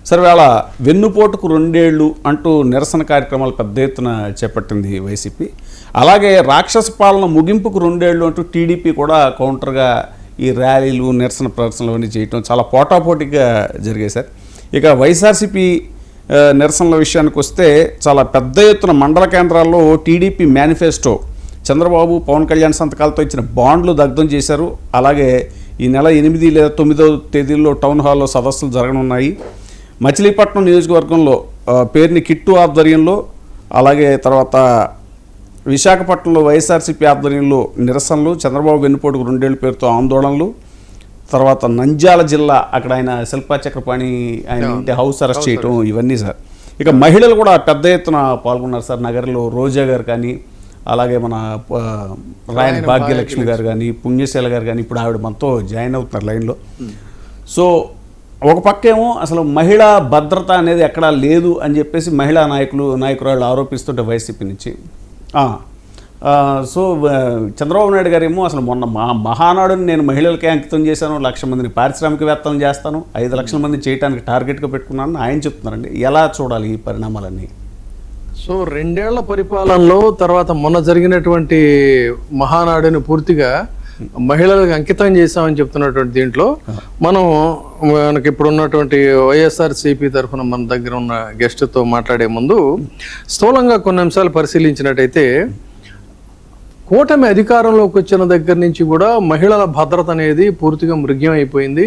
సరే వేళ వెన్నుపోటుకు 2 ఏళ్ళు అంటూ నిరసన కార్యక్రమాలు పెద్ద ఎత్తున చేపట్టింది వైసీపీ. అలాగే రాక్షస పాలన ముగింపుకు 2 ఏళ్ళు అంటూ టీడీపీ కూడా కౌంటర్గా ఈ ర్యాలీలు నిరసన ప్రదర్శనలు అన్నీ చేయటం చాలా పోటాపోటీగా జరిగాయి సార్. ఇక వైఎస్ఆర్సీపీ నిరసనల విషయానికి వస్తే చాలా పెద్ద ఎత్తున మండల కేంద్రాల్లో టీడీపీ మేనిఫెస్టో చంద్రబాబు పవన్ కళ్యాణ్ సంతకాలతో ఇచ్చిన బాండ్లు దగ్ధం చేశారు. అలాగే ఈ నెల 8 లేదా 9వ తేదీల్లో టౌన్ హాల్లో సదస్సులు జరగనున్నాయి. మచిలీపట్నం నియోజకవర్గంలో పేరుని కిట్టు ఆధ్వర్యంలో, అలాగే తర్వాత విశాఖపట్నంలో వైఎస్ఆర్సీపీ ఆధ్వర్యంలో నిరసనలు, చంద్రబాబు వెన్నుపోటుకు 2 ఏళ్ళ పేరుతో ఆందోళనలు, తర్వాత నంద్యాల జిల్లా అక్కడ ఆయన శిల్పా చక్రపాణి ఆయన ఇంటి హౌస్ అరెస్ట్ చేయటం, ఇవన్నీ సార్. ఇక మహిళలు కూడా పెద్ద ఎత్తున పాల్గొన్నారు సార్. నగరంలో రోజా గారు కానీ, అలాగే మన రాయన్ భాగ్యలక్ష్మి గారు కానీ, పుణ్యశీల గారు కానీ, ఇప్పుడు ఆవిడ మనతో జాయిన్ అవుతున్నారు లైన్లో. సో ఒక పక్కేమో అసలు మహిళా భద్రత అనేది ఎక్కడా లేదు అని చెప్పేసి మహిళా నాయకురాళ్ళు ఆరోపిస్తుంటే వైసీపీ నుంచి. సో చంద్రబాబు నాయుడు గారేమో అసలు మొన్న మహానాడుని నేను మహిళలకే అంకితం చేశాను, 1,00,000 మందిని పారిశ్రామికవేత్తలను చేస్తాను, 5 లక్షల మంది చేయడానికి టార్గెట్గా పెట్టుకున్నాను ఆయన చెప్తున్నారండి. ఎలా చూడాలి ఈ పరిణామాలన్నీ? సో 2 ఏళ్ల పరిపాలనలో తర్వాత మొన్న జరిగినటువంటి మహానాడుని పూర్తిగా మహిళలకు అంకితం చేశామని చెప్తున్నటువంటి దీంట్లో మనకి ఇప్పుడు ఉన్నటువంటి వైఎస్ఆర్సీపీ తరఫున మన దగ్గర ఉన్న గెస్ట్తో మాట్లాడే ముందు స్థూలంగా కొన్ని అంశాలు పరిశీలించినట్టయితే, కూటమి అధికారంలోకి వచ్చిన దగ్గర నుంచి కూడా మహిళల భద్రత అనేది పూర్తిగా మృగ్యం అయిపోయింది.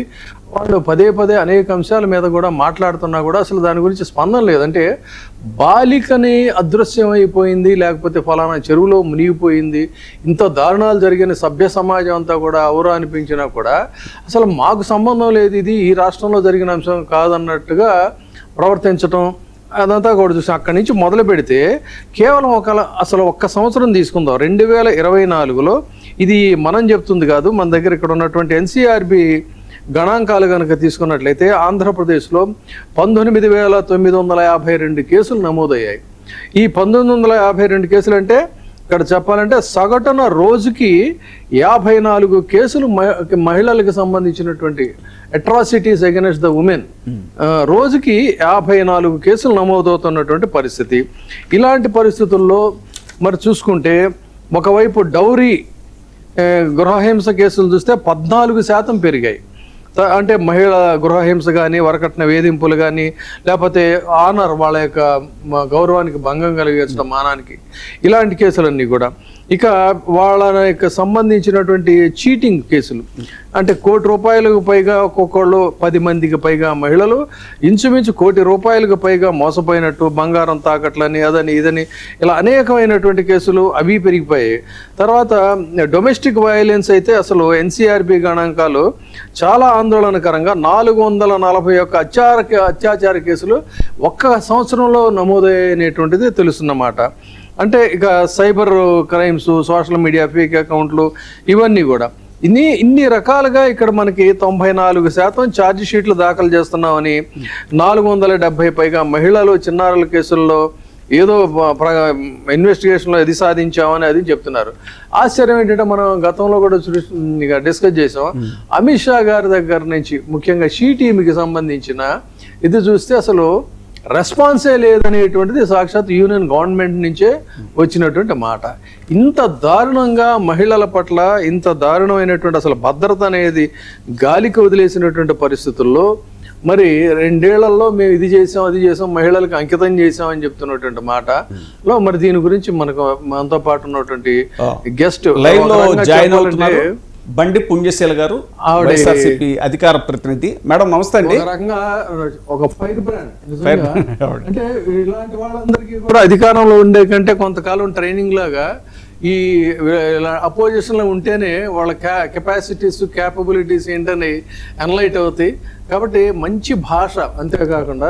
వాళ్ళు పదే అనేక అంశాల మీద కూడా మాట్లాడుతున్నా కూడా అసలు దాని గురించి స్పందన లేదంటే బాలికని అదృశ్యం అయిపోయింది, లేకపోతే ఫలానా చెరువులో మునిగిపోయింది, ఇంత దారుణాలు జరిగిన సభ్య సమాజం అంతా కూడా ఔరా అనిపించినా కూడా అసలు మాకు సంబంధం లేదు, ఇది ఈ రాష్ట్రంలో జరిగిన అంశం కాదన్నట్టుగా ప్రవర్తించటం, అదంతా కూడా చూసి అక్కడి నుంచి మొదలు పెడితే కేవలం అసలు ఒక్క సంవత్సరం తీసుకుందాం. 2024లో ఇది మనం చెప్తుంది కాదు, మన దగ్గర ఇక్కడ ఉన్నటువంటి ఎన్సీఆర్బి గణాంకాలు కనుక తీసుకున్నట్లయితే ఆంధ్రప్రదేశ్లో 19,952 కేసులు నమోదయ్యాయి. ఈ 1952 కేసులు అంటే ఇక్కడ చెప్పాలంటే సగటున రోజుకి 54 కేసులు మహిళలకు సంబంధించినటువంటి అట్రాసిటీస్ అగైనెస్ట్ ద ఉమెన్, రోజుకి 54 కేసులు నమోదవుతున్నటువంటి పరిస్థితి. ఇలాంటి పరిస్థితుల్లో మరి చూసుకుంటే ఒకవైపు డౌరీ గృహహింస కేసులు చూస్తే 14% పెరిగాయి. అంటే మహిళ గృహహింస కానీ, వరకట్న వేధింపులు కానీ, లేకపోతే ఆనర్ వాళ్ళ యొక్క గౌరవానికి భంగం కలిగించడం, మానానికి, ఇలాంటి కేసులన్నీ కూడా. ఇక వాళ్ళ యొక్క సంబంధించినటువంటి చీటింగ్ కేసులు అంటే ₹1,00,00,000 పైగా ఒక్కొక్కళ్ళు 10 మందికి పైగా మహిళలు ఇంచుమించు ₹1,00,00,000 పైగా మోసపోయినట్టు, బంగారం తాకట్లని, అదని ఇదని ఇలా అనేకమైనటువంటి కేసులు అవి పెరిగిపోయాయి. తర్వాత డొమెస్టిక్ వయలెన్స్ అయితే అసలు ఎన్సీఆర్బి గణాంకాలు చాలా ఆందోళనకరంగా 441 అత్యాచార కేసులు ఒక్క సంవత్సరంలో నమోదైనటువంటిది తెలుస్తున్నమాట. అంటే ఇక cyber crimes, social media fake అకౌంట్లు, ఇవన్నీ కూడా ఇన్ని రకాలుగా ఇక్కడ మనకి 94% ఛార్జ్ షీట్లు దాఖలు చేస్తున్నామని, 470 పైగా మహిళలు, చిన్నారుల కేసుల్లో ఏదో ఇన్వెస్టిగేషన్లో ఇది సాధించామని అది చెప్తున్నారు. ఆశ్చర్యం ఏంటంటే మనం గతంలో కూడా డిస్కస్ చేసాం, అమిత్ షా గారి దగ్గర నుంచి ముఖ్యంగా షీ టీమ్కి సంబంధించిన ఇది చూస్తే అసలు రెస్పాన్సే లేదనేటువంటిది సాక్షాత్ యూనియన్ గవర్నమెంట్ నుంచే వచ్చినటువంటి మాట. ఇంత దారుణంగా మహిళల పట్ల ఇంత దారుణమైనటువంటి అసలు భద్రత అనేది గాలికి వదిలేసినటువంటి పరిస్థితుల్లో మరి 2 ఏళ్లలో మేము ఇది చేసాం, అది చేసాం, మహిళలకు అంకితం చేసాం అని చెప్తున్నటువంటి మాటలో మరి దీని గురించి మనతో పాటు ఉన్నటువంటి గెస్ట్ లైవ్ లో జాయిన్ అవుతున్నారు బండి పుణ్యశీల గారు, వైఎస్ఆర్సీపీ అధికార ప్రతినిధి. మేడం నమస్తే అండి. ఒక ఫైర్ బ్రాండ్ అంటే ఇలాంటి వాళ్ళందరికీ కూడా అధికారంలో ఉండే కంటే కొంతకాలం ట్రైనింగ్ లాగా ఈ అపోజిషన్ లో ఉంటేనే వాళ్ళ కెపాసిటీస్, క్యాపబిలిటీస్ ఏంటని అనలైట్ అవుతాయి. కాబట్టి మంచి భాష, అంతేకాకుండా